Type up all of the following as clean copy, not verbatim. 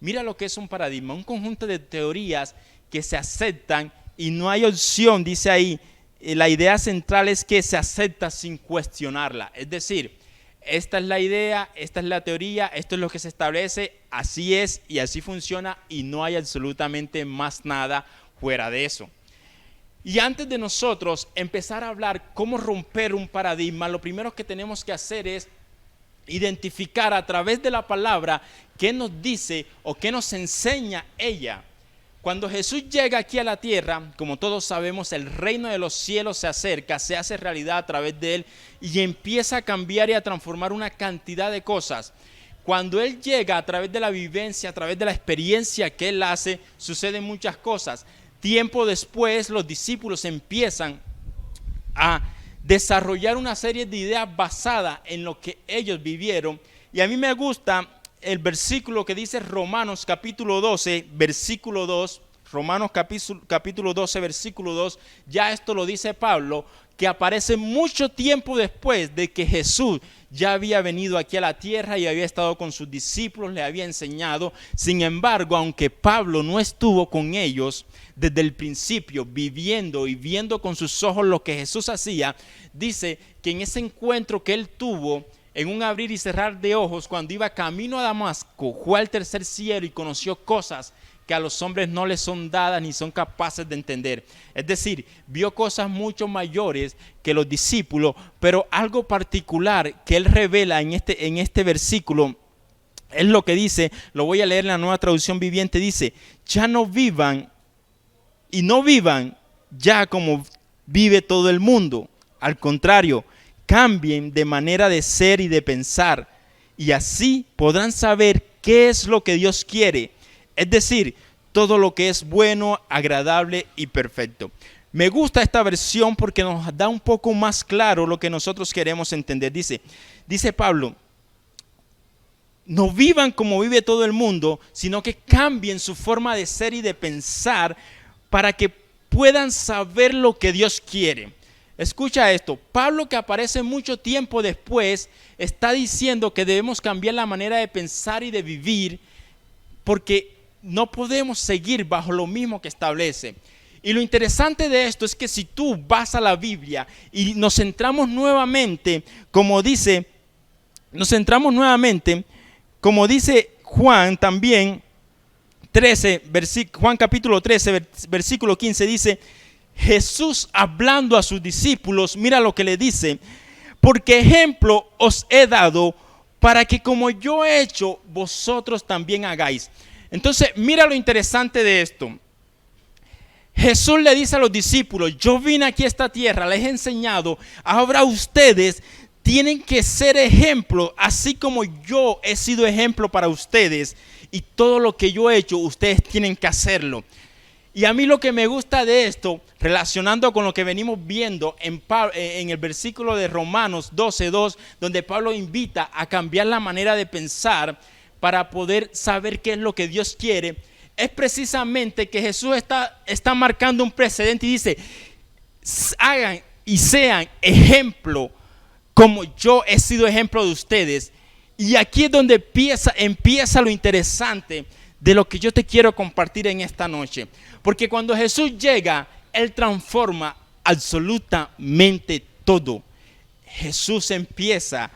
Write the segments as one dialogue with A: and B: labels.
A: Mira lo que es un paradigma, un conjunto de teorías que se aceptan y no hay opción, dice ahí. La idea central es que se acepta sin cuestionarla. Es decir, esta es la idea, esta es la teoría, esto es lo que se establece, así es y así funciona y no hay absolutamente más nada fuera de eso. Y antes de nosotros empezar a hablar cómo romper un paradigma, lo primero que tenemos que hacer es identificar a través de la palabra qué nos dice o qué nos enseña ella. Cuando Jesús llega aquí a la tierra, como todos sabemos, el reino de los cielos se acerca, se hace realidad a través de él y empieza a cambiar y a transformar una cantidad de cosas. Cuando él llega a través de la vivencia, a través de la experiencia que él hace, suceden muchas cosas. Tiempo después, los discípulos empiezan a desarrollar una serie de ideas basadas en lo que ellos vivieron. Y a mí me gusta el versículo que dice Romanos capítulo 12, versículo 2. Romanos capítulo 12, versículo 2. Ya esto lo dice Pablo, que aparece mucho tiempo después de que Jesús ya había venido aquí a la tierra y había estado con sus discípulos, le había enseñado. Sin embargo, aunque Pablo no estuvo con ellos desde el principio, viviendo y viendo con sus ojos lo que Jesús hacía, dice que en ese encuentro que él tuvo, en un abrir y cerrar de ojos, cuando iba camino a Damasco, fue al tercer cielo y conoció cosas que a los hombres no les son dadas ni son capaces de entender. Es decir, vio cosas mucho mayores que los discípulos, pero algo particular que él revela en este versículo es lo que dice, lo voy a leer en la Nueva Traducción Viviente, dice, ya no vivan y no vivan ya como vive todo el mundo. Al contrario, cambien de manera de ser y de pensar y así podrán saber qué es lo que Dios quiere. Es decir, todo lo que es bueno, agradable y perfecto. Me gusta esta versión porque nos da un poco más claro lo que nosotros queremos entender. Dice Pablo, no vivan como vive todo el mundo, sino que cambien su forma de ser y de pensar para que puedan saber lo que Dios quiere. Escucha esto, Pablo, que aparece mucho tiempo después, está diciendo que debemos cambiar la manera de pensar y de vivir porque no podemos seguir bajo lo mismo que establece. Y lo interesante de esto es que si tú vas a la Biblia y nos centramos nuevamente, como dice Juan también, Juan capítulo 13, versículo 15, dice, Jesús hablando a sus discípulos, mira lo que le dice, porque ejemplo os he dado para que como yo he hecho, vosotros también hagáis. Entonces, mira lo interesante de esto. Jesús le dice a los discípulos, yo vine aquí a esta tierra, les he enseñado, ahora ustedes tienen que ser ejemplo, así como yo he sido ejemplo para ustedes y todo lo que yo he hecho, ustedes tienen que hacerlo. Y a mí lo que me gusta de esto, relacionando con lo que venimos viendo en el versículo de Romanos 12:2, donde Pablo invita a cambiar la manera de pensar para poder saber qué es lo que Dios quiere, es precisamente que Jesús está marcando un precedente y dice, hagan y sean ejemplo como yo he sido ejemplo de ustedes. Y aquí es donde empieza lo interesante de lo que yo te quiero compartir en esta noche. Porque cuando Jesús llega, Él transforma absolutamente todo. Jesús empieza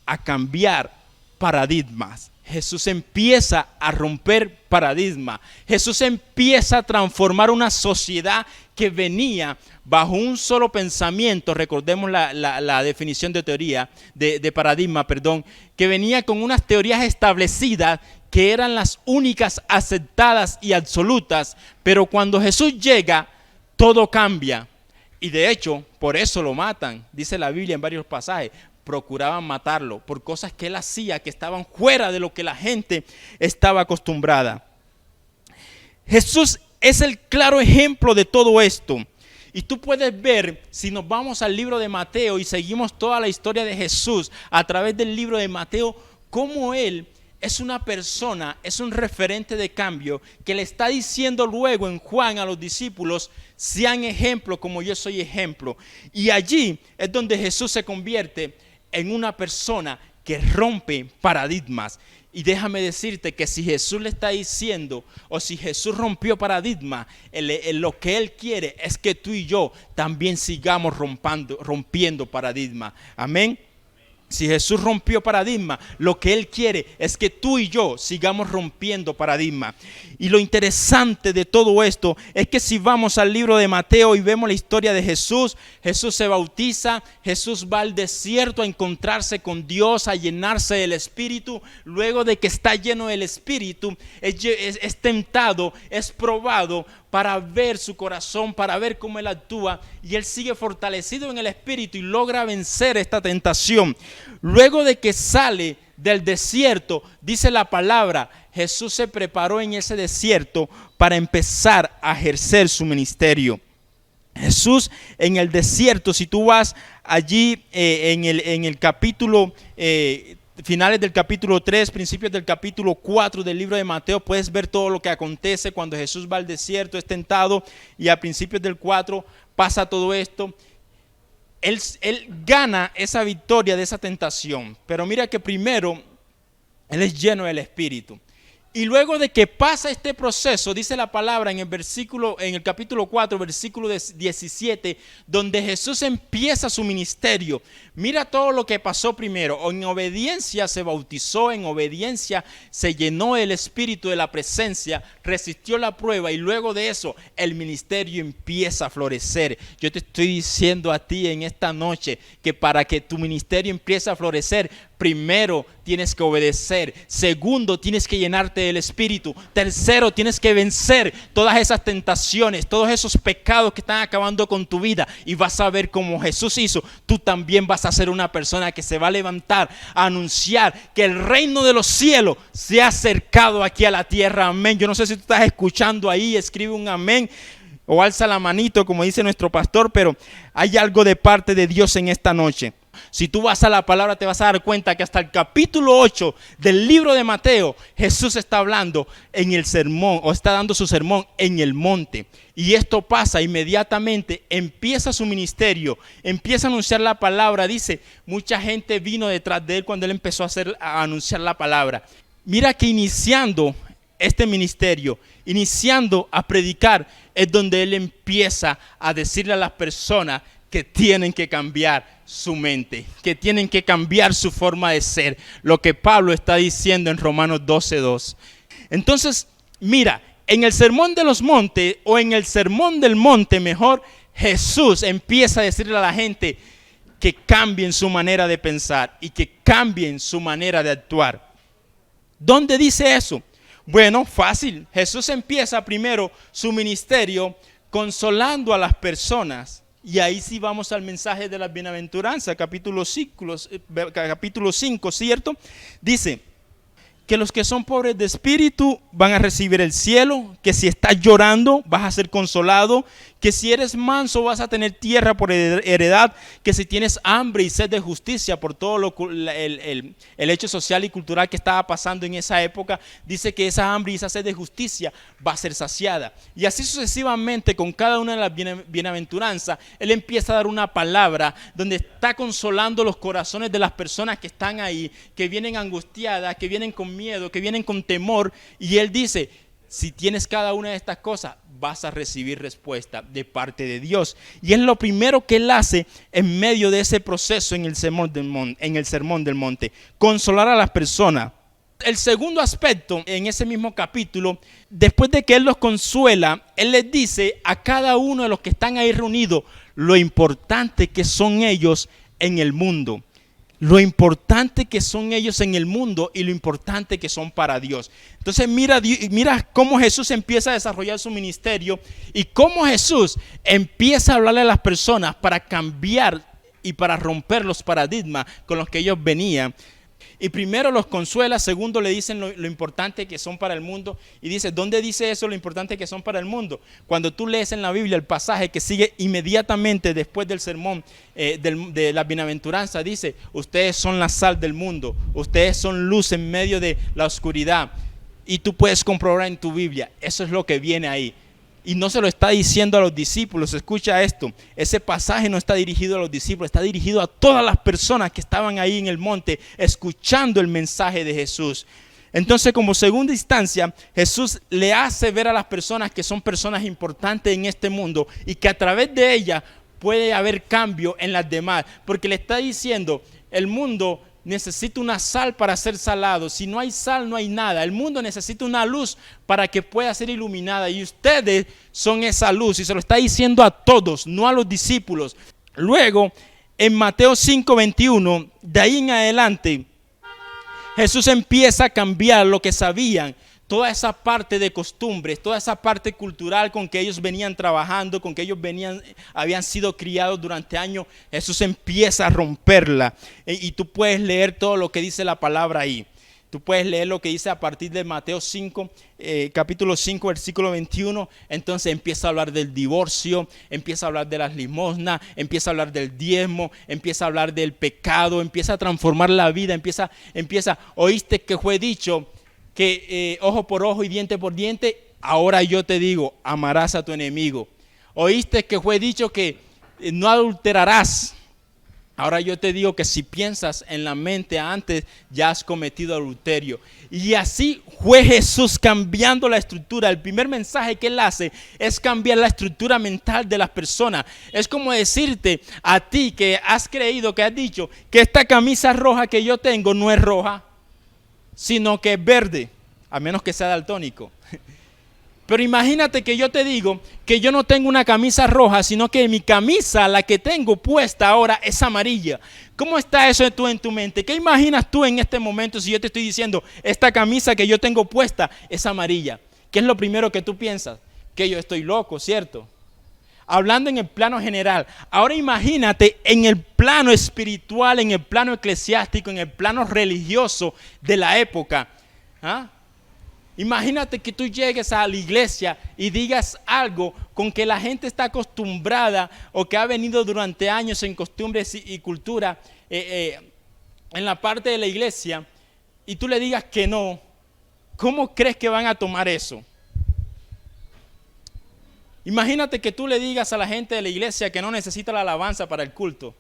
A: a cambiar paradigmas. Jesús empieza a romper paradigmas. Jesús empieza a transformar una sociedad que venía bajo un solo pensamiento. Recordemos la definición de teoría, de paradigma, que venía con unas teorías establecidas que eran las únicas aceptadas y absolutas. Pero cuando Jesús llega, todo cambia. Y de hecho, por eso lo matan. Dice la Biblia en varios pasajes. Procuraban matarlo por cosas que él hacía que estaban fuera de lo que la gente estaba acostumbrada. Jesús es el claro ejemplo de todo esto. Y tú puedes ver, si nos vamos al libro de Mateo y seguimos toda la historia de Jesús a través del libro de Mateo, cómo él es una persona, es un referente de cambio que le está diciendo luego en Juan a los discípulos, sean ejemplo como yo soy ejemplo. Y allí es donde Jesús se convierte en una persona que rompe paradigmas. Y déjame decirte que si Jesús le está diciendo, o si Jesús rompió paradigma, lo que Él quiere es que tú y yo también sigamos rompiendo paradigma. Amén. Si Jesús rompió paradigma, lo que Él quiere es que tú y yo sigamos rompiendo paradigma. Y lo interesante de todo esto es que si vamos al libro de Mateo y vemos la historia de Jesús, Jesús se bautiza, Jesús va al desierto a encontrarse con Dios, a llenarse del Espíritu. Luego de que está lleno del Espíritu, es tentado, es probado para ver su corazón, para ver cómo Él actúa, y Él sigue fortalecido en el Espíritu y logra vencer esta tentación. Luego de que sale del desierto, dice la palabra, Jesús se preparó en ese desierto para empezar a ejercer su ministerio. Jesús en el desierto, si tú vas allí en el capítulo finales del capítulo 3, principios del capítulo 4 del libro de Mateo, puedes ver todo lo que acontece cuando Jesús va al desierto, es tentado, y a principios del 4 pasa todo esto. Él gana esa victoria de esa tentación, pero mira que primero Él es lleno del Espíritu. Y luego de que pasa este proceso, dice la palabra en el capítulo 4, versículo 17, donde Jesús empieza su ministerio. Mira todo lo que pasó primero. En obediencia se bautizó, en obediencia se llenó el Espíritu de la presencia, resistió la prueba, y luego de eso el ministerio empieza a florecer. Yo te estoy diciendo a ti en esta noche que para que tu ministerio empiece a florecer, primero tienes que obedecer. Segundo, tienes que llenarte del Espíritu. Tercero, tienes que vencer todas esas tentaciones, todos esos pecados que están acabando con tu vida. Y vas a ver como Jesús hizo. Tú también vas a ser una persona que se va a levantar a anunciar que el reino de los cielos se ha acercado aquí a la tierra. Amén. Yo no sé si tú estás escuchando ahí. Escribe un amén o alza la manito como dice nuestro pastor, pero hay algo de parte de Dios en esta noche. Si tú vas a la palabra, te vas a dar cuenta que hasta el capítulo 8 del libro de Mateo, Jesús está hablando en el sermón, o está dando su sermón en el monte. Y esto pasa inmediatamente, empieza su ministerio, empieza a anunciar la palabra. Dice, mucha gente vino detrás de él cuando él empezó a anunciar la palabra. Mira que iniciando este ministerio, iniciando a predicar, es donde él empieza a decirle a las personas que tienen que cambiar su mente, que tienen que cambiar su forma de ser, lo que Pablo está diciendo en Romanos 12:2. Entonces, mira, en el sermón de los montes, o en el sermón del monte mejor, Jesús empieza a decirle a la gente que cambien su manera de pensar y que cambien su manera de actuar. ¿Dónde dice eso? Bueno, fácil. Jesús empieza primero su ministerio consolando a las personas. Y ahí sí vamos al mensaje de la bienaventuranza, capítulo 5, ¿cierto? Dice que los que son pobres de espíritu van a recibir el cielo, que si estás llorando vas a ser consolado, que si eres manso vas a tener tierra por heredad, que si tienes hambre y sed de justicia por todo el hecho social y cultural que estaba pasando en esa época, dice que esa hambre y esa sed de justicia va a ser saciada. Y así sucesivamente con cada una de las bienaventuranzas, él empieza a dar una palabra donde está consolando los corazones de las personas que están ahí, que vienen angustiadas, que vienen con miedo, que vienen con temor, y él dice, si tienes cada una de estas cosas, vas a recibir respuesta de parte de Dios. Y es lo primero que él hace en medio de ese proceso en el sermón del monte, consolar a las personas. El segundo aspecto en ese mismo capítulo, después de que él los consuela, él les dice a cada uno de los que están ahí reunidos lo importante que son ellos en el mundo. Lo importante que son ellos en el mundo y lo importante que son para Dios. Entonces mira cómo Jesús empieza a desarrollar su ministerio y cómo Jesús empieza a hablarle a las personas para cambiar y para romper los paradigmas con los que ellos venían. Y primero los consuela, segundo le dicen lo importante que son para el mundo. Y dice, ¿dónde dice eso lo importante que son para el mundo? Cuando tú lees en la Biblia el pasaje que sigue inmediatamente después del sermón de la bienaventuranza, dice, ustedes son la sal del mundo, ustedes son luz en medio de la oscuridad. Y tú puedes comprobar en tu Biblia, eso es lo que viene ahí. Y no se lo está diciendo a los discípulos, escucha esto, ese pasaje no está dirigido a los discípulos, está dirigido a todas las personas que estaban ahí en el monte escuchando el mensaje de Jesús. Entonces, como segunda instancia, Jesús le hace ver a las personas que son personas importantes en este mundo y que a través de ellas puede haber cambio en las demás. Porque le está diciendo, el mundo necesita una sal para ser salado. Si no hay sal, no hay nada. El mundo necesita una luz para que pueda ser iluminada. Y ustedes son esa luz. Y se lo está diciendo a todos, no a los discípulos. Luego, en Mateo 5:21, de ahí en adelante, Jesús empieza a cambiar lo que sabían, toda esa parte de costumbres, toda esa parte cultural con que ellos venían trabajando, con que ellos habían sido criados durante años. Jesús empieza a romperla. Y tú puedes leer todo lo que dice la palabra ahí. Tú puedes leer lo que dice a partir de Mateo 5, capítulo 5, versículo 21. Entonces empieza a hablar del divorcio, empieza a hablar de las limosnas, empieza a hablar del diezmo, empieza a hablar del pecado, empieza a transformar la vida, empieza, oíste que fue dicho que ojo por ojo y diente por diente, ahora yo te digo, amarás a tu enemigo. Oíste que fue dicho que no adulterarás. Ahora yo te digo que si piensas en la mente antes, ya has cometido adulterio. Y así fue Jesús cambiando la estructura. El primer mensaje que él hace es cambiar la estructura mental de las personas. Es como decirte a ti que has creído, que has dicho que esta camisa roja que yo tengo no es roja, sino que es verde, a menos que sea daltónico. Pero imagínate que yo te digo que yo no tengo una camisa roja, sino que mi camisa, la que tengo puesta ahora, es amarilla. ¿Cómo está eso tú en tu mente? ¿Qué imaginas tú en este momento si yo te estoy diciendo, esta camisa que yo tengo puesta es amarilla? ¿Qué es lo primero que tú piensas? Que yo estoy loco, ¿cierto? Hablando en el plano general. Ahora imagínate en el plano espiritual, en el plano eclesiástico, en el plano religioso de la época. ¿Ah? Imagínate que tú llegues a la iglesia y digas algo con que la gente está acostumbrada o que ha venido durante años en costumbres y cultura en la parte de la iglesia, y tú le digas que no. ¿Cómo crees que van a tomar eso? Imagínate que tú le digas a la gente de la iglesia que no necesita la alabanza para el culto.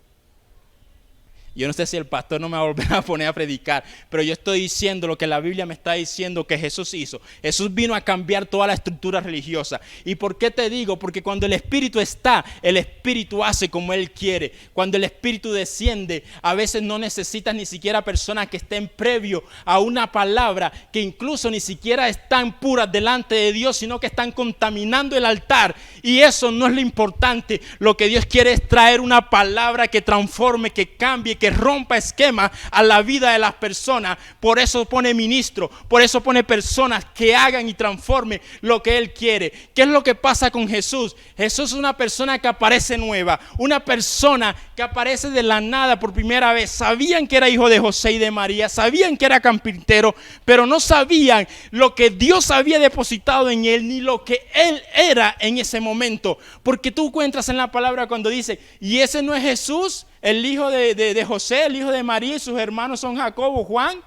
A: Yo no sé si el pastor no me va a volver a poner a predicar, pero yo estoy diciendo lo que la Biblia me está diciendo que Jesús hizo. Jesús vino a cambiar toda la estructura religiosa. ¿Y por qué te digo? Porque cuando el Espíritu está, el Espíritu hace como Él quiere. Cuando el Espíritu desciende, a veces no necesitas ni siquiera personas que estén previo a una palabra, que incluso ni siquiera están puras delante de Dios, sino que están contaminando el altar. Y eso no es lo importante. Lo que Dios quiere es traer una palabra que transforme, que cambie, que rompa esquemas a la vida de las personas. Por eso pone ministros, por eso pone personas que hagan y transformen lo que Él quiere. ¿Qué es lo que pasa con Jesús? Jesús es una persona que aparece nueva, una persona que aparece de la nada por primera vez. Sabían que era hijo de José y de María, sabían que era carpintero, pero no sabían lo que Dios había depositado en Él, ni lo que Él era en ese momento. Porque tú encuentras en la palabra cuando dice, y ese no es Jesús, el hijo de José, el hijo de María, y sus hermanos son Jacobo, Juan.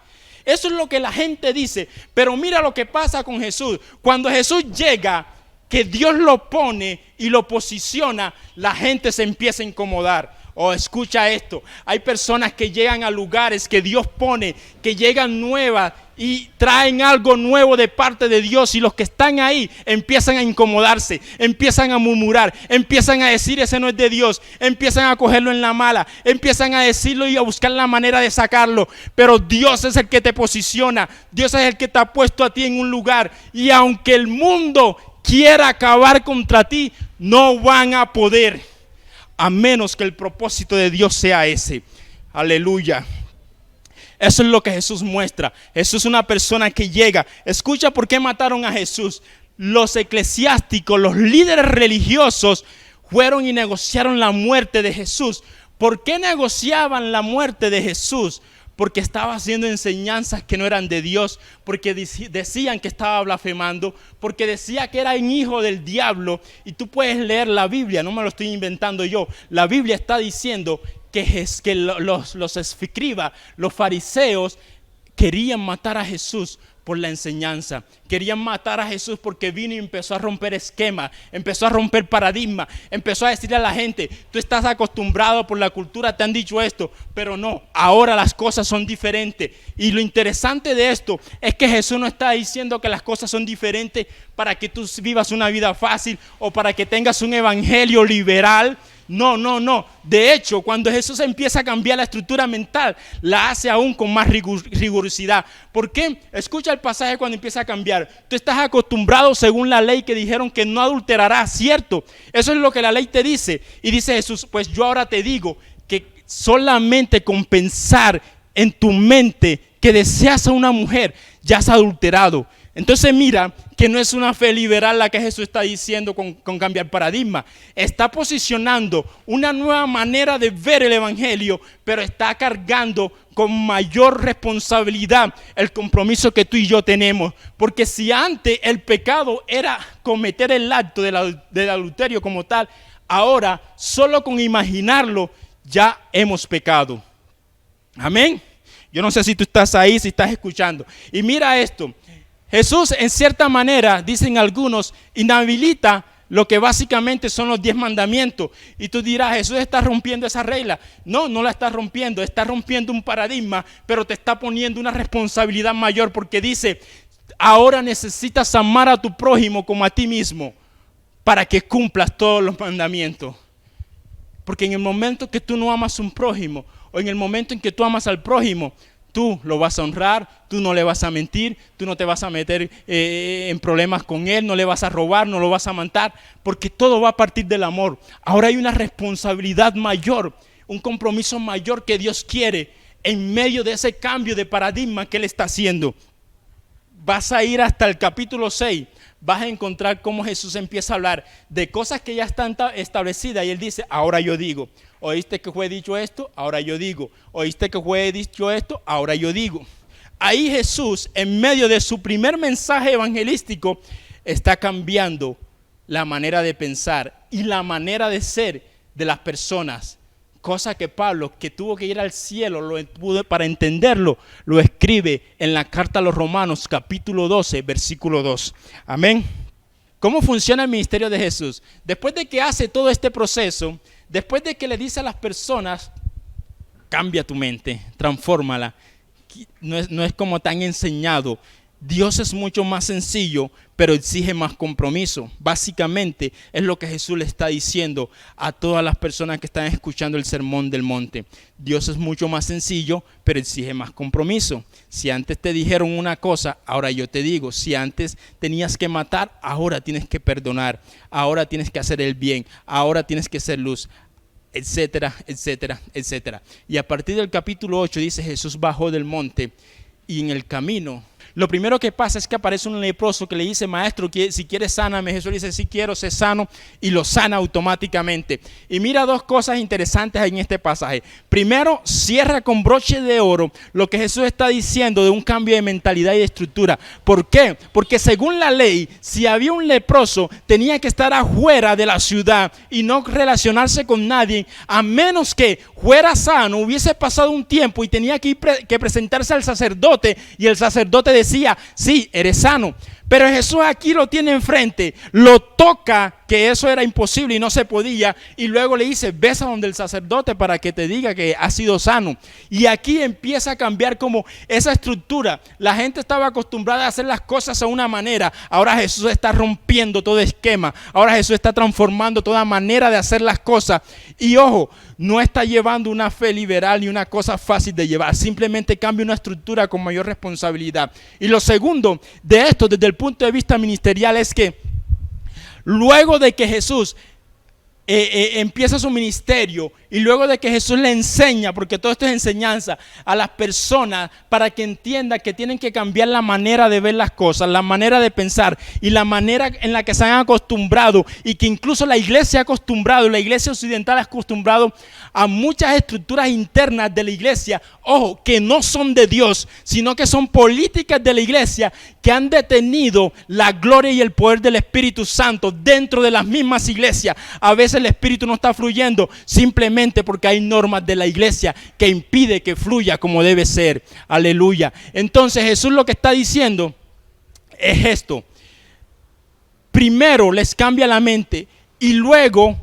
A: Eso es lo que la gente dice. Pero mira lo que pasa con Jesús. Cuando Jesús llega, que Dios lo pone y lo posiciona, la gente se empieza a incomodar. Oh, escucha esto. Hay personas que llegan a lugares que Dios pone, que llegan nuevas y traen algo nuevo de parte de Dios, y los que están ahí empiezan a incomodarse, empiezan a murmurar, empiezan a decir ese no es de Dios, empiezan a cogerlo en la mala, empiezan a decirlo y a buscar la manera de sacarlo. Pero Dios es el que te posiciona, Dios es el que te ha puesto a ti en un lugar, y aunque el mundo quiera acabar contra ti, no van a poder, a menos que el propósito de Dios sea ese. Aleluya. Eso es lo que Jesús muestra. Jesús es una persona que llega. Escucha por qué mataron a Jesús. Los eclesiásticos, los líderes religiosos fueron y negociaron la muerte de Jesús. ¿Por qué negociaban la muerte de Jesús? Porque estaba haciendo enseñanzas que no eran de Dios, porque decían que estaba blasfemando, porque decía que era un hijo del diablo. Y tú puedes leer la Biblia, no me lo estoy inventando yo. La Biblia está diciendo que los escribas, los fariseos, querían matar a Jesús por la enseñanza. Querían matar a Jesús porque vino y empezó a romper esquemas, empezó a romper paradigmas, empezó a decirle a la gente, tú estás acostumbrado por la cultura, te han dicho esto, pero no, ahora las cosas son diferentes. Y lo interesante de esto es que Jesús no está diciendo que las cosas son diferentes para que tú vivas una vida fácil o para que tengas un evangelio liberal. No. De hecho, cuando Jesús empieza a cambiar la estructura mental, la hace aún con más rigurosidad. ¿Por qué? Escucha el pasaje cuando empieza a cambiar. Tú estás acostumbrado según la ley que dijeron que no adulterarás, ¿cierto? Eso es lo que la ley te dice. Y dice Jesús, pues yo ahora te digo que solamente con pensar en tu mente que deseas a una mujer, ya has adulterado. Entonces mira que no es una fe liberal la que Jesús está diciendo con cambiar paradigma. Está posicionando una nueva manera de ver el evangelio, pero está cargando con mayor responsabilidad el compromiso que tú y yo tenemos. Porque si antes el pecado era cometer el acto del adulterio como tal, ahora solo con imaginarlo ya hemos pecado. Amén. Yo no sé si tú estás ahí, si estás escuchando. Y mira esto. Jesús, en cierta manera, dicen algunos, inhabilita lo que básicamente son los 10 mandamientos. Y tú dirás, Jesús está rompiendo esa regla. No la está rompiendo un paradigma, pero te está poniendo una responsabilidad mayor porque dice, ahora necesitas amar a tu prójimo como a ti mismo para que cumplas todos los mandamientos. Porque en el momento que tú no amas a un prójimo, o en el momento en que tú amas al prójimo, tú lo vas a honrar, tú no le vas a mentir, tú no te vas a meter en problemas con él, no le vas a robar, no lo vas a matar, porque todo va a partir del amor. Ahora hay una responsabilidad mayor, un compromiso mayor que Dios quiere en medio de ese cambio de paradigma que Él está haciendo. Vas a ir hasta el capítulo 6, vas a encontrar cómo Jesús empieza a hablar de cosas que ya están establecidas y Él dice, ahora yo digo. ¿Oíste que fue dicho esto? Ahora yo digo. ¿Oíste que fue dicho esto? Ahora yo digo. Ahí Jesús, en medio de su primer mensaje evangelístico, está cambiando la manera de pensar y la manera de ser de las personas. Cosa que Pablo, que tuvo que ir al cielo para entenderlo, lo escribe en la carta a los Romanos, capítulo 12, versículo 2. Amén. ¿Cómo funciona el ministerio de Jesús? Después de que hace todo este proceso, después de que le dice a las personas, cambia tu mente, transfórmala. No es como tan enseñado. Dios es mucho más sencillo, pero exige más compromiso. Básicamente es lo que Jesús le está diciendo a todas las personas que están escuchando el sermón del monte. Dios es mucho más sencillo, pero exige más compromiso. Si antes te dijeron una cosa, ahora yo te digo. Si antes tenías que matar, ahora tienes que perdonar. Ahora tienes que hacer el bien. Ahora tienes que ser luz. Etcétera, etcétera, etcétera. Y a partir del capítulo 8 dice, Jesús bajó del monte y en el camino, lo primero que pasa es que aparece un leproso que le dice, maestro, si quieres sáname. Jesús le dice, si quiero, sé sano, y lo sana automáticamente. Y mira dos cosas interesantes en este pasaje. Primero, cierra con broche de oro lo que Jesús está diciendo de un cambio de mentalidad y de estructura. ¿Por qué? Porque según la ley, si había un leproso, tenía que estar afuera de la ciudad y no relacionarse con nadie, a menos que fuera sano, hubiese pasado un tiempo y tenía que presentarse al sacerdote, y el sacerdote decía, sí, eres sano. Pero Jesús aquí lo tiene enfrente, lo toca, que eso era imposible y no se podía, y luego le dice, ves a donde el sacerdote para que te diga que has sido sano. Y aquí empieza a cambiar como esa estructura. La gente estaba acostumbrada a hacer las cosas a una manera, ahora Jesús está rompiendo todo esquema, ahora Jesús está transformando toda manera de hacer las cosas. Y ojo, no está llevando una fe liberal ni una cosa fácil de llevar, simplemente cambia una estructura con mayor responsabilidad. Y lo segundo de esto, desde el punto de vista ministerial, es que luego de que Jesús empieza su ministerio y luego de que Jesús le enseña, porque todo esto es enseñanza a las personas para que entiendan que tienen que cambiar la manera de ver las cosas, la manera de pensar y la manera en la que se han acostumbrado, y que incluso la iglesia ha acostumbrado, la iglesia occidental ha acostumbrado a muchas estructuras internas de la iglesia, ojo, que no son de Dios, sino que son políticas de la iglesia que han detenido la gloria y el poder del Espíritu Santo dentro de las mismas iglesias. A veces el Espíritu no está fluyendo simplemente porque hay normas de la iglesia que impide que fluya como debe ser. Aleluya. Entonces Jesús lo que está diciendo es esto. Primero les cambia la mente y luego,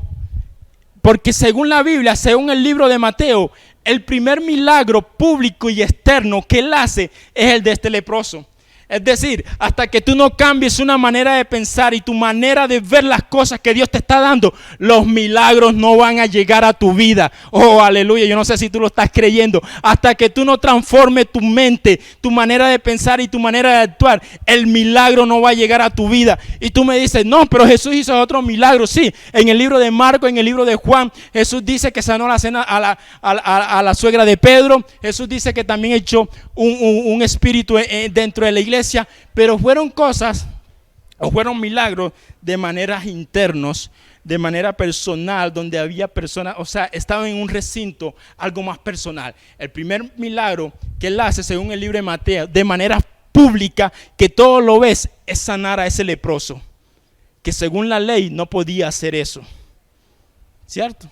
A: porque según la Biblia, según el libro de Mateo, el primer milagro público y externo que él hace es el de este leproso. Es decir, hasta que tú no cambies una manera de pensar y tu manera de ver las cosas que Dios te está dando, los milagros no van a llegar a tu vida. Oh, aleluya, yo no sé si tú lo estás creyendo. Hasta que tú no transformes tu mente, tu manera de pensar y tu manera de actuar, el milagro no va a llegar a tu vida. Y tú me dices, no, pero Jesús hizo otro milagro. Sí, en el libro de Marcos, en el libro de Juan, Jesús dice que sanó la cena a la suegra de Pedro. Jesús dice que también echó un espíritu dentro de la iglesia. Pero fueron cosas o fueron milagros de maneras internos, de manera personal, donde había personas, o sea, estaban en un recinto, algo más personal. El primer milagro que él hace, según el libro de Mateo, de manera pública, que todo lo ves, es sanar a ese leproso, que según la ley no podía hacer eso, ¿cierto?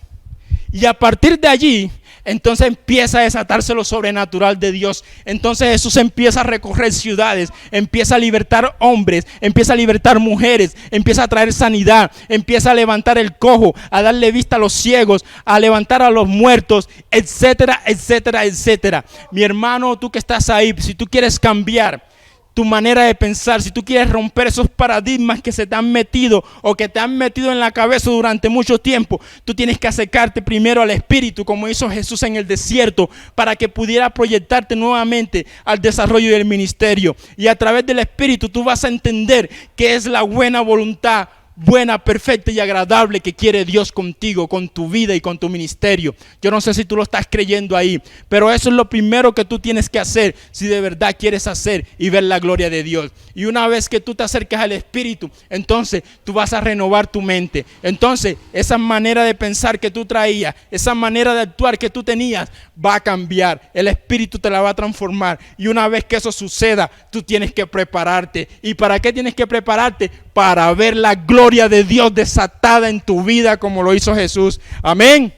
A: Y a partir de allí, entonces empieza a desatarse lo sobrenatural de Dios. Entonces Jesús empieza a recorrer ciudades, empieza a libertar hombres, empieza a libertar mujeres, empieza a traer sanidad, empieza a levantar el cojo, a darle vista a los ciegos, a levantar a los muertos, etcétera, etcétera, etcétera. Mi hermano, tú que estás ahí, si tú quieres cambiar tu manera de pensar, si tú quieres romper esos paradigmas que se te han metido o que te han metido en la cabeza durante mucho tiempo, tú tienes que acercarte primero al Espíritu, como hizo Jesús en el desierto, para que pudiera proyectarte nuevamente al desarrollo del ministerio. Y a través del Espíritu tú vas a entender qué es la buena voluntad, buena, perfecta y agradable que quiere Dios contigo, con tu vida y con tu ministerio. Yo no sé si tú lo estás creyendo ahí, pero eso es lo primero que tú tienes que hacer si de verdad quieres hacer y ver la gloria de Dios. Y una vez que tú te acercas al Espíritu, entonces tú vas a renovar tu mente. Entonces esa manera de pensar que tú traías, esa manera de actuar que tú tenías, va a cambiar. El Espíritu te la va a transformar. Y una vez que eso suceda, tú tienes que prepararte. ¿Y para qué tienes que prepararte? Para ver la gloria de Dios desatada en tu vida como lo hizo Jesús. Amén.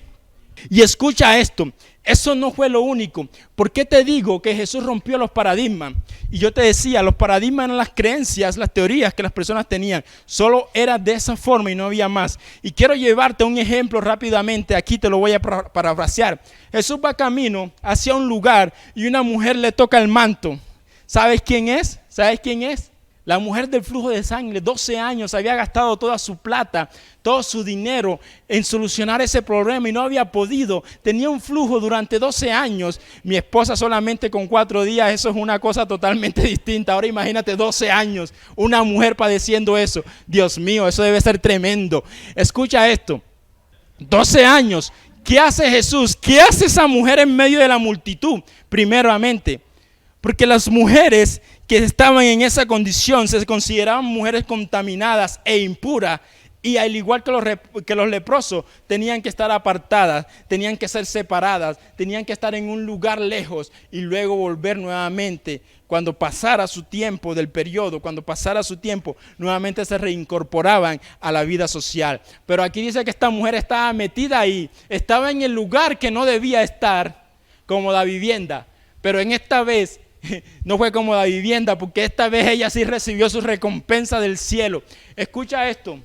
A: Y escucha esto, eso no fue lo único. ¿Por qué te digo que Jesús rompió los paradigmas? Y yo te decía, los paradigmas eran las creencias, las teorías que las personas tenían. Solo era de esa forma y no había más. Y quiero llevarte un ejemplo rápidamente. Aquí te lo voy a parafrasear. Jesús va camino hacia un lugar y una mujer le toca el manto. ¿Sabes quién es? ¿Sabes quién es? La mujer del flujo de sangre, 12 años, había gastado toda su plata, todo su dinero en solucionar ese problema y no había podido. Tenía un flujo durante 12 años. Mi esposa solamente con 4 días, eso es una cosa totalmente distinta. Ahora imagínate 12 años, una mujer padeciendo eso. Dios mío, eso debe ser tremendo. Escucha esto, 12 años. ¿Qué hace Jesús? ¿Qué hace esa mujer en medio de la multitud? Primeramente, porque las mujeres que estaban en esa condición se consideraban mujeres contaminadas e impuras, y al igual que los leprosos tenían que estar apartadas, tenían que ser separadas, tenían que estar en un lugar lejos y luego volver nuevamente. Cuando pasara su tiempo del periodo, cuando pasara su tiempo, nuevamente se reincorporaban a la vida social. Pero aquí dice que esta mujer estaba metida ahí, estaba en el lugar que no debía estar, como la vivienda, pero en esta vez no fue como la vivienda, porque esta vez ella sí recibió su recompensa del cielo. Escucha esto.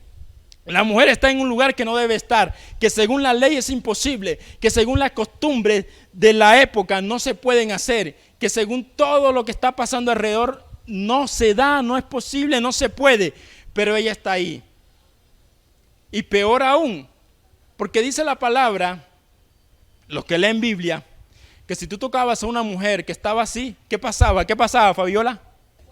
A: La mujer está en un lugar que no debe estar, que según la ley es imposible, que según las costumbres de la época no se pueden hacer, que según todo lo que está pasando alrededor no se da, no es posible, no se puede, pero ella está ahí. Y peor aún, porque dice la palabra, los que leen Biblia, que si tú tocabas a una mujer que estaba así, ¿qué pasaba? ¿Qué pasaba, Fabiola?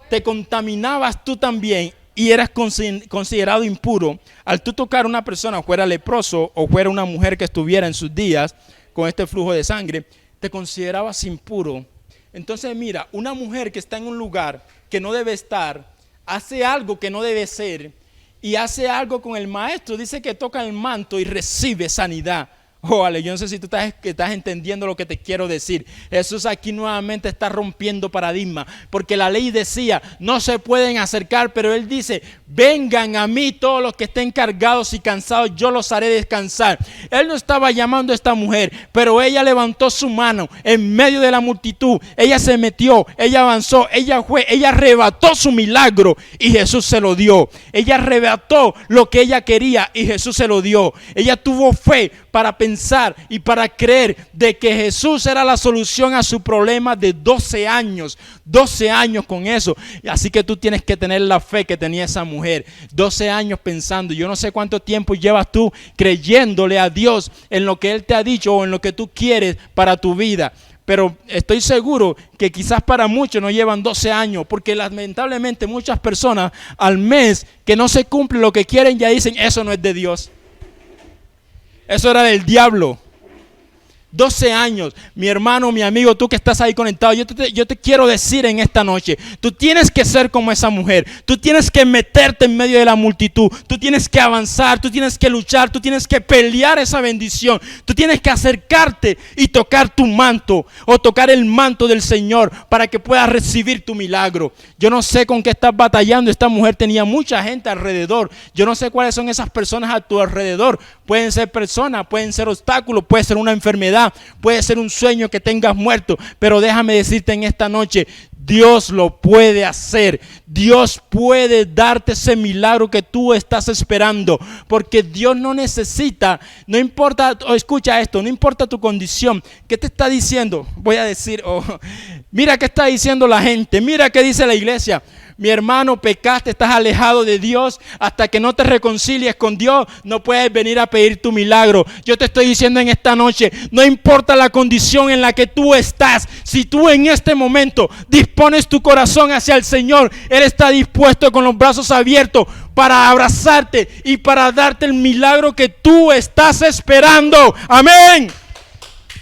A: Te contaminabas tú también y eras considerado impuro. Al tú tocar a una persona, fuera leproso o fuera una mujer que estuviera en sus días con este flujo de sangre, te considerabas impuro. Entonces mira, una mujer que está en un lugar que no debe estar, hace algo que no debe ser y hace algo con el maestro. Dice que toca el manto y recibe sanidad. Oh, Ale, yo no sé si tú estás entendiendo lo que te quiero decir. Jesús aquí nuevamente está rompiendo paradigma, porque la ley decía, no se pueden acercar, pero Él dice, vengan a mí todos los que estén cargados y cansados, yo los haré descansar. Él no estaba llamando a esta mujer, pero ella levantó su mano en medio de la multitud. Ella se metió, ella avanzó, ella fue, ella arrebató su milagro y Jesús se lo dio. Ella arrebató lo que ella quería y Jesús se lo dio. Ella tuvo fe para pensar y para creer de que Jesús era la solución a su problema de 12 años con eso. Así que tú tienes que tener la fe que tenía esa mujer, 12 años pensando. Yo no sé cuánto tiempo llevas tú creyéndole a Dios en lo que Él te ha dicho o en lo que tú quieres para tu vida. Pero estoy seguro que quizás para muchos no llevan 12 años, porque lamentablemente muchas personas al mes que no se cumple lo que quieren ya dicen, eso no es de Dios. Eso era del diablo. 12 años, mi hermano, mi amigo, tú que estás ahí conectado, yo te quiero decir en esta noche, tú tienes que ser como esa mujer, tú tienes que meterte en medio de la multitud, tú tienes que avanzar, tú tienes que luchar, tú tienes que pelear esa bendición, tú tienes que acercarte y tocar tu manto o tocar el manto del Señor para que puedas recibir tu milagro. Yo no sé con qué estás batallando, esta mujer tenía mucha gente alrededor, yo no sé cuáles son esas personas a tu alrededor, pueden ser personas, pueden ser obstáculos, puede ser una enfermedad, puede ser un sueño que tengas muerto, pero déjame decirte en esta noche, Dios lo puede hacer. Dios puede darte ese milagro que tú estás esperando, porque Dios no necesita, no importa, escucha esto, no importa tu condición. ¿Qué te está diciendo? Voy a decir, mira qué está diciendo la gente, mira qué dice la iglesia. Mi hermano, pecaste, estás alejado de Dios. Hasta que no te reconcilies con Dios, no puedes venir a pedir tu milagro. Yo te estoy diciendo en esta noche, no importa la condición en la que tú estás, si tú en este momento dispones tu corazón hacia el Señor, Él está dispuesto con los brazos abiertos para abrazarte y para darte el milagro que tú estás esperando. Amén.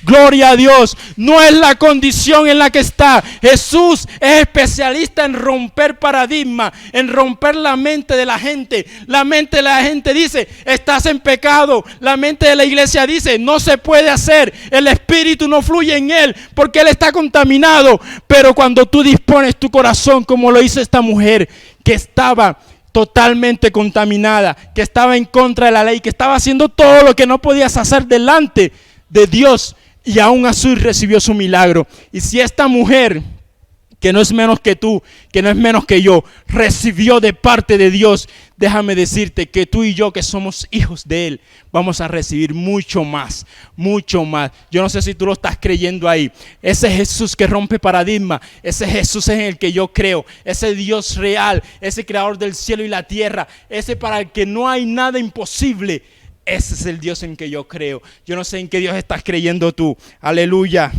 A: Gloria a Dios, no es la condición en la que está. Jesús es especialista en romper paradigmas, en romper la mente de la gente. La mente de la gente dice, estás en pecado. La mente de la iglesia dice, no se puede hacer. El espíritu no fluye en él porque él está contaminado. Pero cuando tú dispones tu corazón, como lo hizo esta mujer que estaba totalmente contaminada, que estaba en contra de la ley, que estaba haciendo todo lo que no podías hacer delante de Dios, y aún así recibió su milagro. Y si esta mujer, que no es menos que tú, que no es menos que yo, recibió de parte de Dios, déjame decirte que tú y yo, que somos hijos de Él, vamos a recibir mucho más, mucho más. Yo no sé si tú lo estás creyendo ahí. Ese Jesús que rompe paradigma, ese Jesús en el que yo creo, ese Dios real, ese creador del cielo y la tierra, ese para el que no hay nada imposible. Ese es el Dios en que yo creo. Yo no sé en qué Dios estás creyendo tú. Aleluya.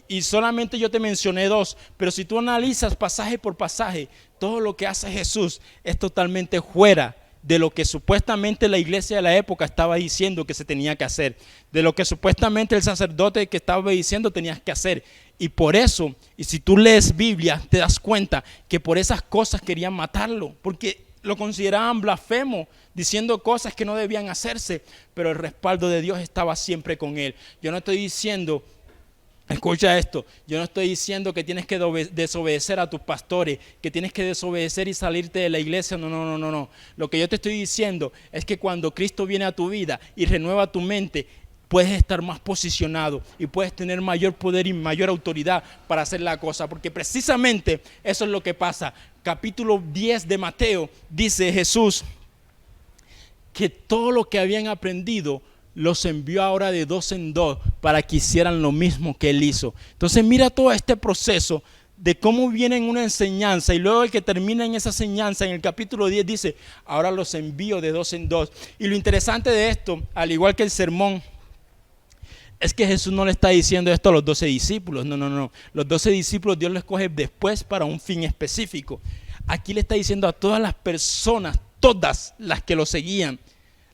A: Y solamente yo te mencioné dos, pero si tú analizas pasaje por pasaje, todo lo que hace Jesús es totalmente fuera de lo que supuestamente la iglesia de la época estaba diciendo que se tenía que hacer, de lo que supuestamente el sacerdote que estaba diciendo tenías que hacer. Y por eso, y si tú lees Biblia, te das cuenta que por esas cosas querían matarlo, porque lo consideraban blasfemo, diciendo cosas que no debían hacerse, pero el respaldo de Dios estaba siempre con él. Yo no estoy diciendo, escucha esto, yo no estoy diciendo que tienes que desobedecer a tus pastores, que tienes que desobedecer y salirte de la iglesia, no. Lo que yo te estoy diciendo es que cuando Cristo viene a tu vida y renueva tu mente, puedes estar más posicionado y puedes tener mayor poder y mayor autoridad para hacer la cosa, porque precisamente eso es lo que pasa. Capítulo 10 de Mateo dice Jesús que todo lo que habían aprendido los envió ahora de dos en dos para que hicieran lo mismo que él hizo. Entonces mira todo este proceso de cómo viene en una enseñanza y luego el que termina en esa enseñanza en el capítulo 10 dice, ahora los envío de dos en dos. Y lo interesante de esto, al igual que el sermón, es que Jesús no le está diciendo esto a los 12 discípulos, no. Los 12 discípulos Dios los escoge después para un fin específico. Aquí le está diciendo a todas las personas, todas las que lo seguían,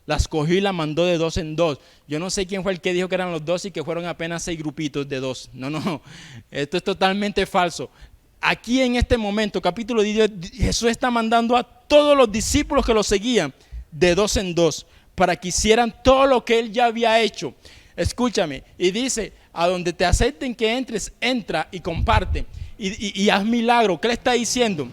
A: las cogió y las mandó de dos en dos. Yo no sé quién fue el que dijo que eran los 12 y que fueron apenas 6 grupitos de dos. No, esto es totalmente falso. Aquí en este momento, capítulo 10, Jesús está mandando a todos los discípulos que lo seguían de dos en dos para que hicieran todo lo que él ya había hecho. escúchame, y dice, a donde te acepten que entres, entra y comparte y haz milagro. ¿Qué le está diciendo?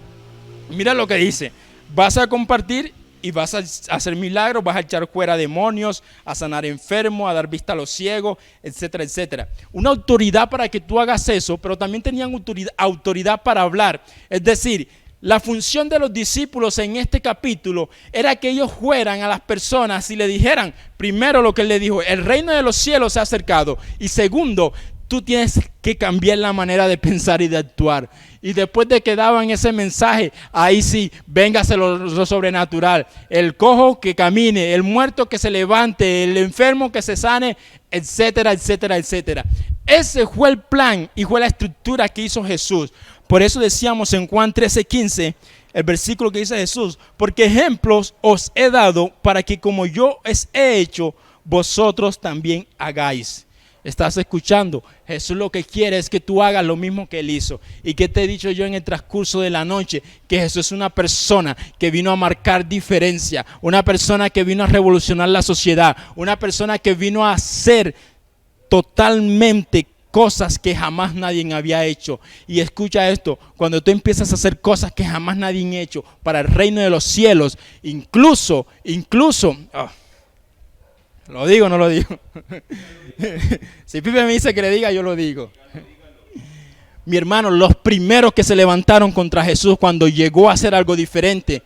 A: Mira lo que dice, vas a compartir y vas a hacer milagros, vas a echar fuera demonios, a sanar enfermos, a dar vista a los ciegos, etcétera, etcétera. Una autoridad para que tú hagas eso, pero también tenían autoridad para hablar. Es decir, la función de los discípulos en este capítulo era que ellos fueran a las personas y le dijeran, primero lo que él le dijo, el reino de los cielos se ha acercado, y segundo, tú tienes que cambiar la manera de pensar y de actuar. Y después de que daban ese mensaje, ahí sí, véngase lo sobrenatural. El cojo que camine, el muerto que se levante, el enfermo que se sane, etcétera, etcétera, etcétera. Ese fue el plan y fue la estructura que hizo Jesús. Por eso decíamos en Juan 13:15, el versículo que dice Jesús, porque ejemplos os he dado para que como yo os he hecho, vosotros también hagáis. ¿Estás escuchando? Jesús lo que quiere es que tú hagas lo mismo que Él hizo. ¿Y que te he dicho yo en el transcurso de la noche? Que Jesús es una persona que vino a marcar diferencia, una persona que vino a revolucionar la sociedad, una persona que vino a hacer totalmente cosas que jamás nadie había hecho. Y escucha esto, cuando tú empiezas a hacer cosas que jamás nadie ha hecho para el reino de los cielos, incluso, ¿lo digo o no lo digo? Si Pipe me dice que le diga, yo lo digo. Mi hermano, los primeros que se levantaron contra Jesús cuando llegó a hacer algo diferente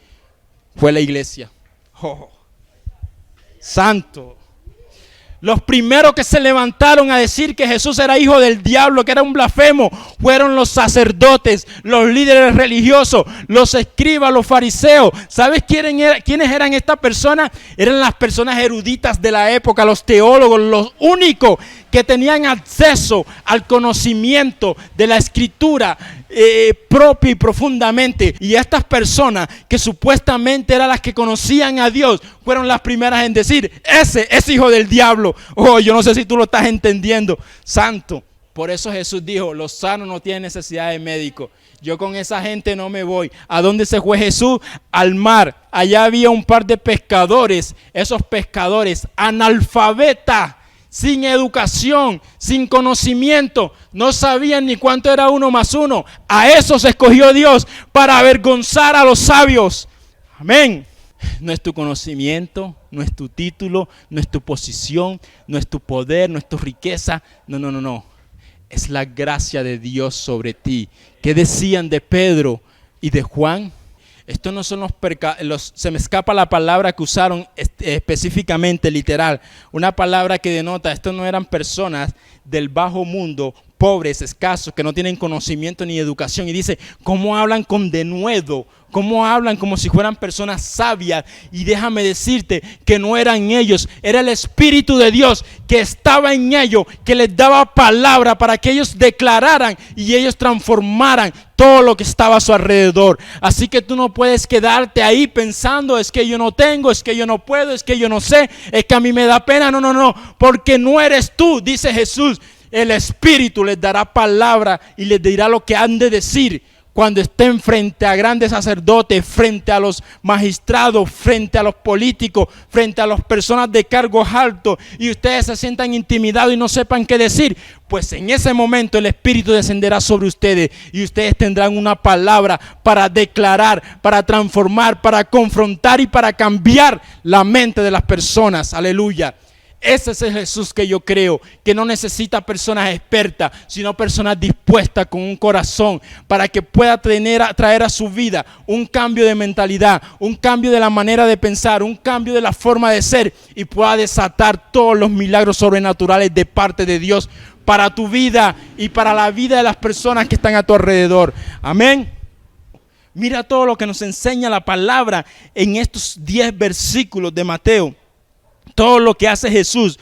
A: fue la iglesia. Oh, santo. Los primeros que se levantaron a decir que Jesús era hijo del diablo, que era un blasfemo, fueron los sacerdotes, los líderes religiosos, los escribas, los fariseos. ¿Sabes quiénes eran estas personas? Eran las personas eruditas de la época, los teólogos, los únicos que tenían acceso al conocimiento de la escritura propia y profundamente. Y estas personas que supuestamente eran las que conocían a Dios, fueron las primeras en decir, ese es hijo del diablo. Oh, yo no sé si tú lo estás entendiendo, santo. Por eso Jesús dijo, los sanos no tienen necesidad de médico. Yo con esa gente no me voy. ¿A dónde se fue Jesús? Al mar. Allá había un par de pescadores. Esos pescadores analfabetas, sin educación, sin conocimiento, no sabían ni cuánto era 1 más 1. A esos escogió Dios para avergonzar a los sabios. Amén. No es tu conocimiento, no es tu título, no es tu posición, no es tu poder, no es tu riqueza. No. Es la gracia de Dios sobre ti. ¿Qué decían de Pedro y de Juan? Estos no son se me escapa la palabra que usaron específicamente, literal. Una palabra que denota, estos no eran personas del bajo mundo, pobres, escasos, que no tienen conocimiento ni educación. Y dice, ¿cómo hablan con denuedo? ¿Cómo hablan como si fueran personas sabias? Y déjame decirte que no eran ellos, era el Espíritu de Dios que estaba en ellos, que les daba palabra para que ellos declararan y ellos transformaran todo lo que estaba a su alrededor. Así que tú no puedes quedarte ahí pensando, es que yo no tengo, es que yo no puedo, es que yo no sé, es que a mí me da pena. No, porque no eres tú, dice Jesús. El Espíritu les dará palabra y les dirá lo que han de decir cuando estén frente a grandes sacerdotes, frente a los magistrados, frente a los políticos, frente a las personas de cargos altos, y ustedes se sientan intimidados y no sepan qué decir. Pues en ese momento el Espíritu descenderá sobre ustedes y ustedes tendrán una palabra para declarar, para transformar, para confrontar y para cambiar la mente de las personas. Aleluya. Ese es el Jesús que yo creo, que no necesita personas expertas, sino personas dispuestas con un corazón para que pueda traer a su vida un cambio de mentalidad, un cambio de la manera de pensar, un cambio de la forma de ser y pueda desatar todos los milagros sobrenaturales de parte de Dios para tu vida y para la vida de las personas que están a tu alrededor. Amén. Mira todo lo que nos enseña la palabra en estos 10 versículos de Mateo. Todo lo que hace Jesús,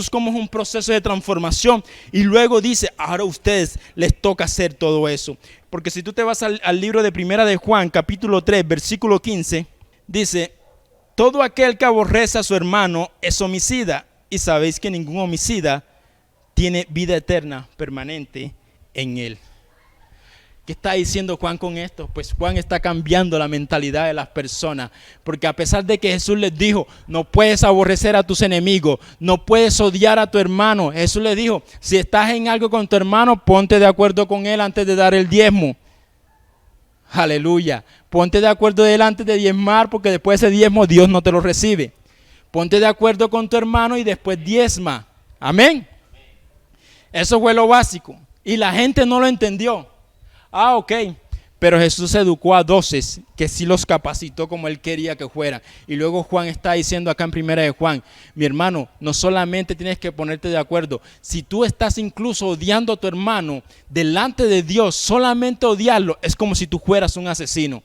A: como es un proceso de transformación. Y luego dice, ahora a ustedes les toca hacer todo eso. Porque si tú te vas al libro de Primera de Juan, capítulo 3, versículo 15, dice, todo aquel que aborrece a su hermano es homicida. Y sabéis que ningún homicida tiene vida eterna permanente en él. ¿Qué está diciendo Juan con esto? Pues Juan está cambiando la mentalidad de las personas, porque a pesar de que Jesús les dijo, no puedes aborrecer a tus enemigos, no puedes odiar a tu hermano, Jesús les dijo, si estás en algo con tu hermano, ponte de acuerdo con él antes de dar el diezmo. Aleluya. Ponte de acuerdo de él antes de diezmar, porque después de ese diezmo Dios no te lo recibe. Ponte de acuerdo con tu hermano y después diezma. Amén. Eso fue lo básico. Y la gente no lo entendió. Ok. Pero Jesús educó a 12 que sí los capacitó como él quería que fueran. Y luego Juan está diciendo acá en primera de Juan, mi hermano, no solamente tienes que ponerte de acuerdo. Si tú estás incluso odiando a tu hermano delante de Dios, solamente odiarlo es como si tú fueras un asesino.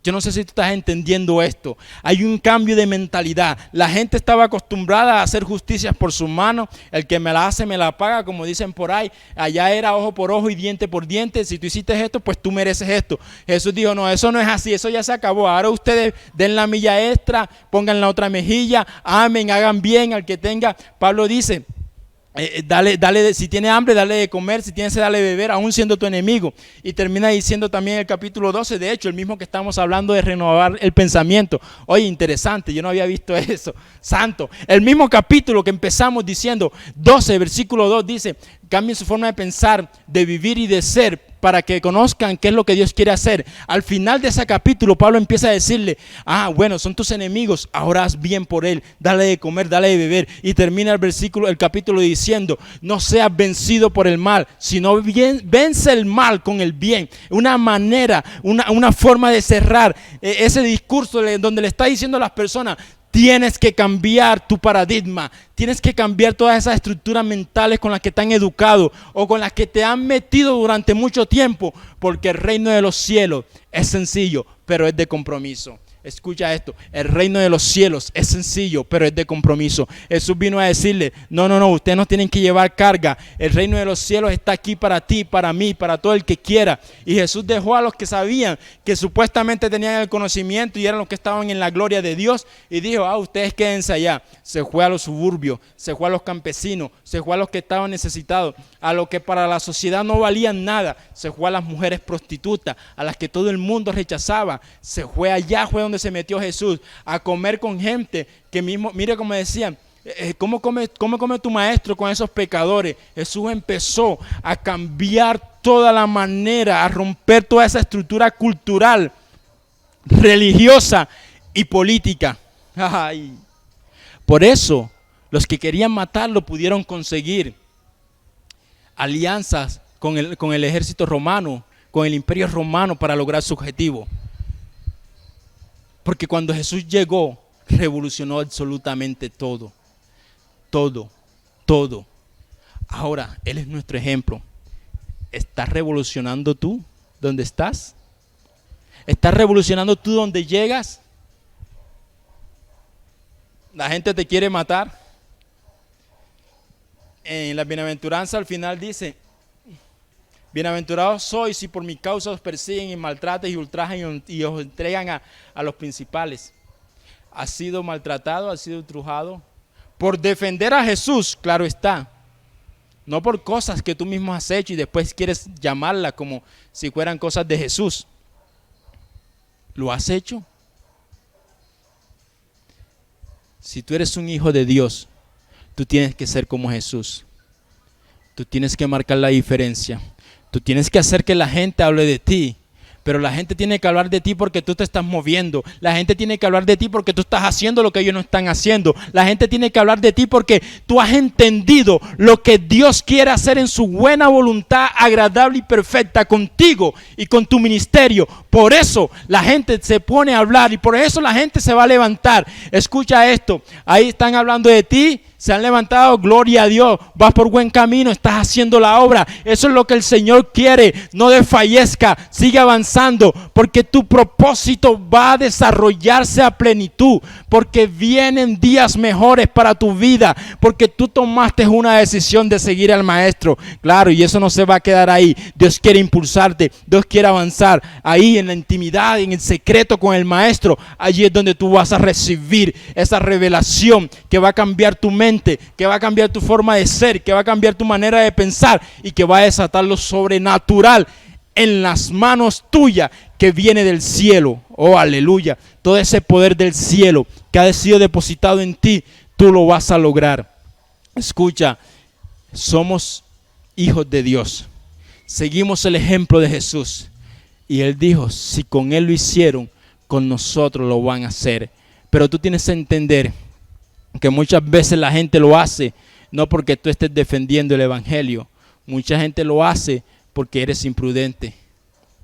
A: Yo no sé si tú estás entendiendo esto. Hay un cambio de mentalidad. La gente estaba acostumbrada a hacer justicias por sus manos. El que me la hace, me la paga, como dicen por ahí. Allá era ojo por ojo y diente por diente. Si tú hiciste esto, pues tú mereces esto. Jesús dijo, no, eso no es así. Eso ya se acabó. Ahora ustedes den la milla extra, pongan la otra mejilla, amen, hagan bien al que tenga. Pablo dice, dale, si tiene hambre, dale de comer, si tiene sed, dale de beber, aún siendo tu enemigo. Y termina diciendo también el capítulo 12, de hecho, el mismo que estamos hablando de renovar el pensamiento. Oye, interesante, yo no había visto eso, santo. El mismo capítulo que empezamos diciendo, 12, versículo 2 dice, cambien su forma de pensar, de vivir y de ser, para que conozcan qué es lo que Dios quiere hacer. Al final de ese capítulo, Pablo empieza a decirle, bueno, son tus enemigos, ahora haz bien por él, dale de comer, dale de beber. Y termina el capítulo diciendo, no seas vencido por el mal, sino vence el mal con el bien. Una manera, una forma de cerrar ese discurso donde le está diciendo a las personas, tienes que cambiar tu paradigma, tienes que cambiar todas esas estructuras mentales con las que te han educado o con las que te han metido durante mucho tiempo, porque el reino de los cielos es sencillo, pero es de compromiso. Escucha esto, el reino de los cielos es sencillo, pero es de compromiso. Jesús vino a decirle, no, ustedes no tienen que llevar carga. El reino de los cielos está aquí para ti, para mí, para todo el que quiera. Y Jesús dejó a los que sabían, que supuestamente tenían el conocimiento y eran los que estaban en la gloria de Dios. Y dijo, ustedes quédense allá. Se fue a los suburbios, se fue a los campesinos, se fue a los que estaban necesitados, a los que para la sociedad no valían nada. Se fue a las mujeres prostitutas, a las que todo el mundo rechazaba. Se fue allá, fue donde se metió Jesús, a comer con gente que mismo, mire como decían, ¿cómo come tu maestro con esos pecadores? Jesús empezó a cambiar toda la manera, a romper toda esa estructura cultural, religiosa y política. Ay. Por eso, los que querían matarlo pudieron conseguir alianzas con el ejército romano, con el imperio romano para lograr su objetivo. Porque cuando Jesús llegó, revolucionó absolutamente todo. Todo. Ahora, Él es nuestro ejemplo. ¿Estás revolucionando tú donde estás? ¿Estás revolucionando tú donde llegas? La gente te quiere matar. En la bienaventuranza al final dice, bienaventurados sois si por mi causa os persiguen y maltratan y ultrajan y os entregan a los principales. Has sido maltratado, has sido ultrajado por defender a Jesús, claro está. No por cosas que tú mismo has hecho y después quieres llamarlas como si fueran cosas de Jesús. ¿Lo has hecho? Si tú eres un hijo de Dios, tú tienes que ser como Jesús. Tú tienes que marcar la diferencia. Tú tienes que hacer que la gente hable de ti. Pero la gente tiene que hablar de ti porque tú te estás moviendo. La gente tiene que hablar de ti porque tú estás haciendo lo que ellos no están haciendo. La gente tiene que hablar de ti porque tú has entendido lo que Dios quiere hacer en su buena voluntad, agradable y perfecta contigo y con tu ministerio. Por eso la gente se pone a hablar y por eso la gente se va a levantar. Escucha esto, ahí están hablando de ti. Se han levantado, gloria a Dios, vas por buen camino, estás haciendo la obra. Eso es lo que el Señor quiere, no desfallezca, sigue avanzando, porque tu propósito va a desarrollarse a plenitud, porque vienen días mejores para tu vida, porque tú tomaste una decisión de seguir al Maestro. Claro, y eso no se va a quedar ahí. Dios quiere impulsarte, Dios quiere avanzar. Ahí en la intimidad, en el secreto con el Maestro, allí es donde tú vas a recibir esa revelación que va a cambiar tu mente, que va a cambiar tu forma de ser, que va a cambiar tu manera de pensar y que va a desatar lo sobrenatural en las manos tuyas que viene del cielo. Oh, aleluya. Todo ese poder del cielo que ha sido depositado en ti, tú lo vas a lograr. Escucha, somos hijos de Dios. Seguimos el ejemplo de Jesús. Y Él dijo, si con Él lo hicieron, con nosotros lo van a hacer. Pero tú tienes que entender que muchas veces la gente lo hace no porque tú estés defendiendo el evangelio. Mucha gente lo hace porque eres imprudente,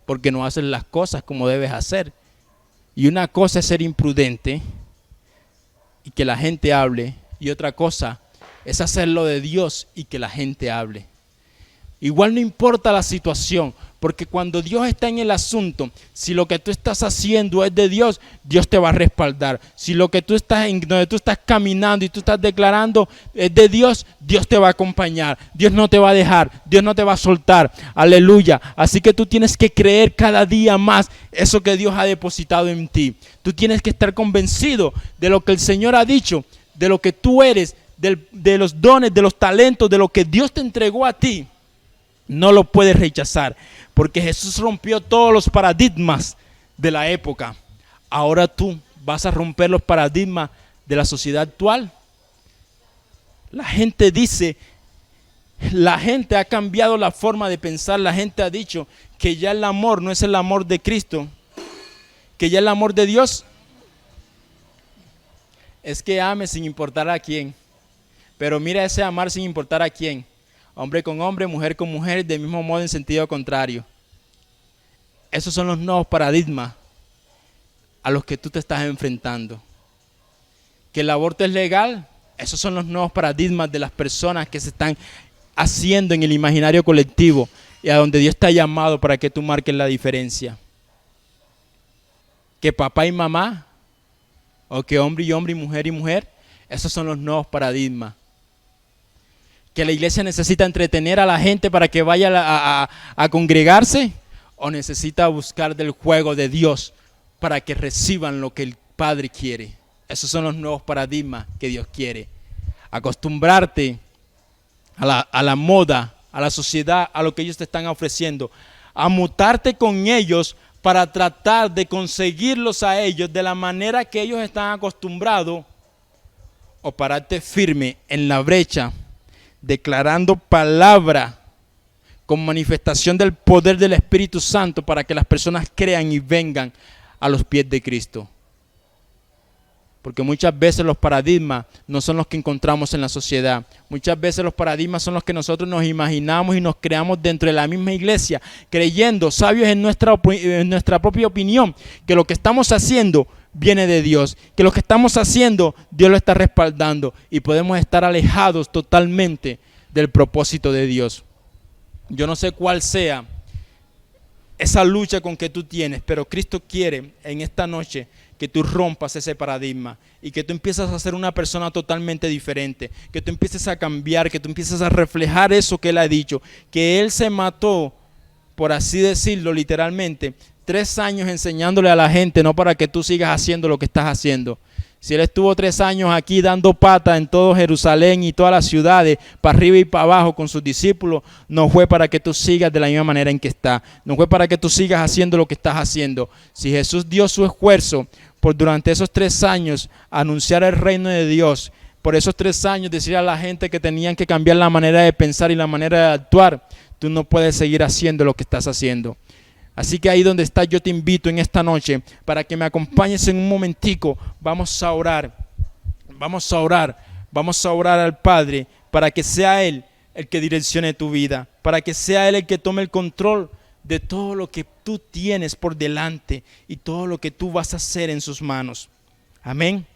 A: porque no haces las cosas como debes hacer. Y una cosa es ser imprudente y que la gente hable, y otra cosa es hacerlo de Dios y que la gente hable. Igual no importa la situación, porque cuando Dios está en el asunto, si lo que tú estás haciendo es de Dios, Dios te va a respaldar. Si lo que tú estás en donde tú estás caminando y tú estás declarando es de Dios, Dios te va a acompañar. Dios no te va a dejar, Dios no te va a soltar. Aleluya. Así que tú tienes que creer cada día más eso que Dios ha depositado en ti. Tú tienes que estar convencido de lo que el Señor ha dicho, de lo que tú eres, de los dones, de los talentos, de lo que Dios te entregó a ti. No lo puedes rechazar, porque Jesús rompió todos los paradigmas de la época. Ahora tú vas a romper los paradigmas de la sociedad actual. La gente dice, la gente ha cambiado la forma de pensar. La gente ha dicho que ya el amor no es el amor de Cristo, que ya el amor de Dios es que ame sin importar a quién. Pero mira ese amar sin importar a quién. Hombre con hombre, mujer con mujer, del mismo modo en sentido contrario. Esos son los nuevos paradigmas a los que tú te estás enfrentando. Que el aborto es legal, esos son los nuevos paradigmas de las personas que se están haciendo en el imaginario colectivo y a donde Dios te ha llamado para que tú marques la diferencia. Que papá y mamá, o que hombre y mujer y mujer, esos son los nuevos paradigmas. Que la iglesia necesita entretener a la gente para que vaya a congregarse, o necesita buscar del juego de Dios para que reciban lo que el Padre quiere. Esos son los nuevos paradigmas que Dios quiere. Acostumbrarte a la moda, a la sociedad, a lo que ellos te están ofreciendo, a mutarte con ellos para tratar de conseguirlos a ellos de la manera que ellos están acostumbrados, o pararte firme en la brecha declarando palabra con manifestación del poder del Espíritu Santo para que las personas crean y vengan a los pies de Cristo. Porque muchas veces los paradigmas no son los que encontramos en la sociedad. Muchas veces los paradigmas son los que nosotros nos imaginamos y nos creamos dentro de la misma iglesia, creyendo, sabios en nuestra propia opinión, que lo que estamos haciendo viene de Dios, que lo que estamos haciendo Dios lo está respaldando y podemos estar alejados totalmente del propósito de Dios. Yo no sé cuál sea esa lucha con que tú tienes, pero Cristo quiere en esta noche que tú rompas ese paradigma y que tú empieces a ser una persona totalmente diferente, que tú empieces a cambiar, que tú empieces a reflejar eso que Él ha dicho, que Él se mató, por así decirlo literalmente, 3 años enseñándole a la gente, no para que tú sigas haciendo lo que estás haciendo. Si Él estuvo 3 años aquí dando pata en todo Jerusalén y todas las ciudades, para arriba y para abajo con sus discípulos, no fue para que tú sigas de la misma manera en que está. No fue para que tú sigas haciendo lo que estás haciendo. Si Jesús dio su esfuerzo por durante esos 3 años anunciar el reino de Dios, por esos 3 años decir a la gente que tenían que cambiar la manera de pensar y la manera de actuar, tú no puedes seguir haciendo lo que estás haciendo. Así que ahí donde estás, yo te invito en esta noche para que me acompañes en un momentico. Vamos a orar al Padre para que sea Él el que direccione tu vida, para que sea Él el que tome el control de todo lo que tú tienes por delante y todo lo que tú vas a hacer en sus manos. Amén.